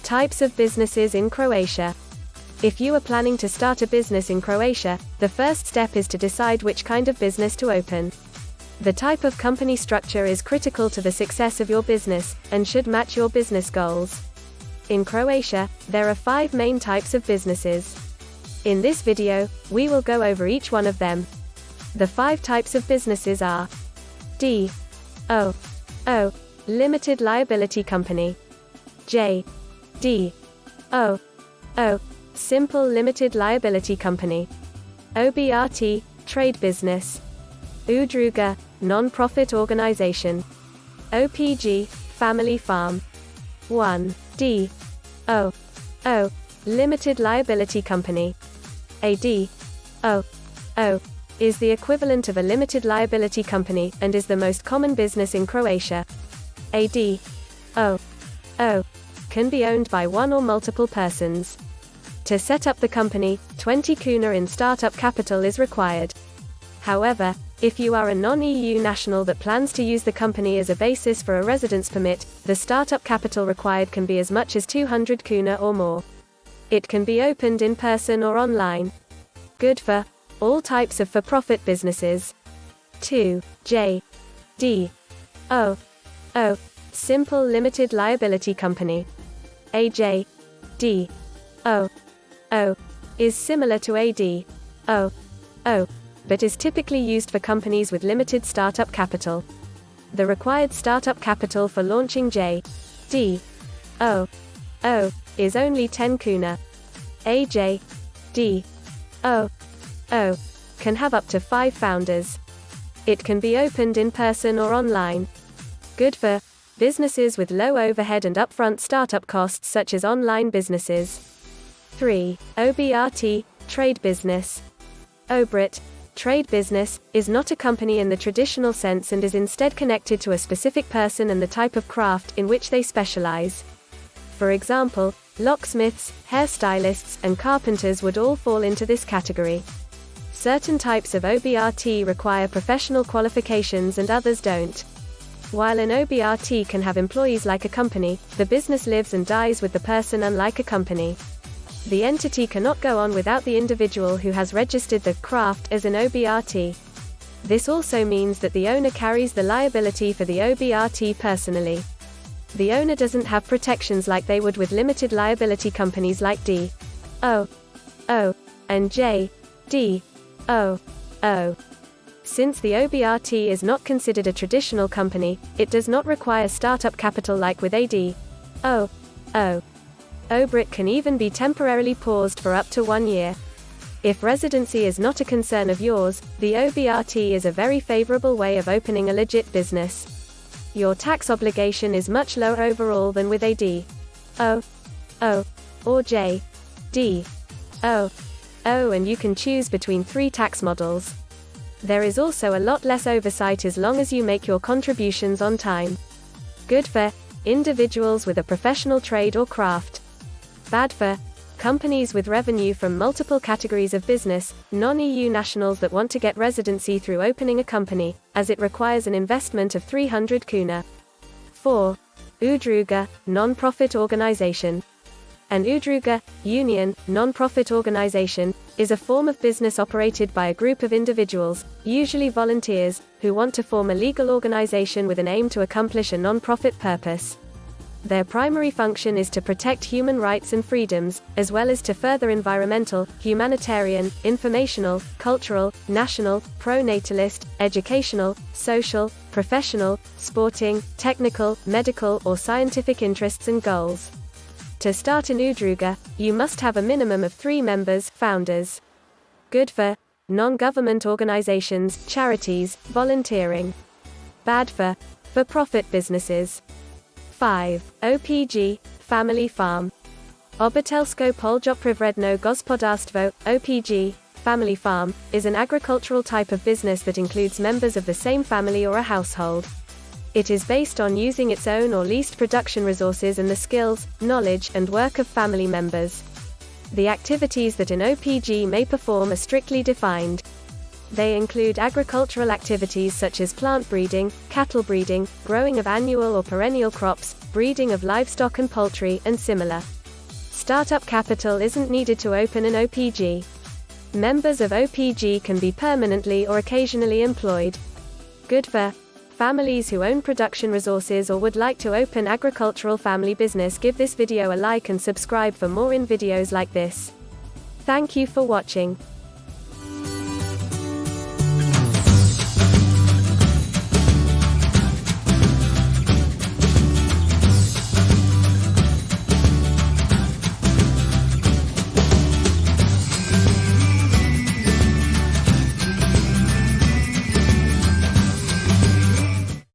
Types of businesses in Croatia. If you are planning to start a business in Croatia, the first step is to decide which kind of business to open. The type of company structure is critical to the success of your business, and should match your business goals. In Croatia, there are 5 main types of businesses. In this video, we will go over each one of them. The 5 types of businesses are D.O. Limited Liability Company. J.D.O. Simple Limited Liability Company. OBRT, Trade Business. Udruga, Non-Profit Organization. OPG, Family Farm. 1. D.O. Limited Liability Company. A D.O. is the equivalent of a limited liability company, and is the most common business in Croatia. A D.O. can be owned by one or multiple persons. To set up the company, 20 kuna in startup capital is required. However, if you are a non-EU national that plans to use the company as a basis for a residence permit, the startup capital required can be as much as 200 kuna or more. It can be opened in person or online. Good for all types of for-profit businesses. 2. J.D.O. Simple Limited Liability Company. AJ.D.O. is similar to AD.O, but is typically used for companies with limited startup capital. The required startup capital for launching J.D.O. is only 10 kuna. AJ.D.O. can have up to 5 founders. It can be opened in person or online. Good for businesses with low overhead and upfront startup costs, such as online businesses. 3. OBRT, Trade Business. OBRT, Trade Business, is not a company in the traditional sense and is instead connected to a specific person and the type of craft in which they specialize. For example, locksmiths, hairstylists, and carpenters would all fall into this category. Certain types of OBRT require professional qualifications and others don't. While an OBRT can have employees like a company, the business lives and dies with the person, unlike a company. The entity cannot go on without the individual who has registered the craft as an OBRT. This also means that the owner carries the liability for the OBRT personally. The owner doesn't have protections like they would with limited liability companies like D.O. and J.D.O. Since the OBRT is not considered a traditional company, it does not require startup capital like with AD.O. OBRT can even be temporarily paused for up to 1 year. If residency is not a concern of yours, the OBRT is a very favorable way of opening a legit business. Your tax obligation is much lower overall than with AD.O. or J.D.O. and you can choose between 3 tax models. There is also a lot less oversight as long as you make your contributions on time. Good for individuals with a professional trade or craft. Bad for companies with revenue from multiple categories of business, non-EU nationals that want to get residency through opening a company, as it requires an investment of 300 kuna. 4. Udruga, Non-Profit Organization. An udruga, union, non-profit organization, is a form of business operated by a group of individuals, usually volunteers, who want to form a legal organization with an aim to accomplish a non-profit purpose. Their primary function is to protect human rights and freedoms, as well as to further environmental, humanitarian, informational, cultural, national, pro-natalist, educational, social, professional, sporting, technical, medical or scientific interests and goals. To start an udruga, you must have a minimum of 3 members, founders. Good for non-government organizations, charities, volunteering. Bad for for-profit businesses. 5. OPG, Family Farm. Obywatelsko Poljoprivredno Gospodarstvo, OPG, Family Farm, is an agricultural type of business that includes members of the same family or a household. It is based on using its own or leased production resources and the skills, knowledge, and work of family members. The activities that an OPG may perform are strictly defined. They include agricultural activities such as plant breeding, cattle breeding, growing of annual or perennial crops, breeding of livestock and poultry, and similar. Startup capital isn't needed to open an OPG. Members of OPG can be permanently or occasionally employed. Good for families who own production resources or would like to open agricultural family business. Give this video a like and subscribe for more videos like this. Thank you for watching.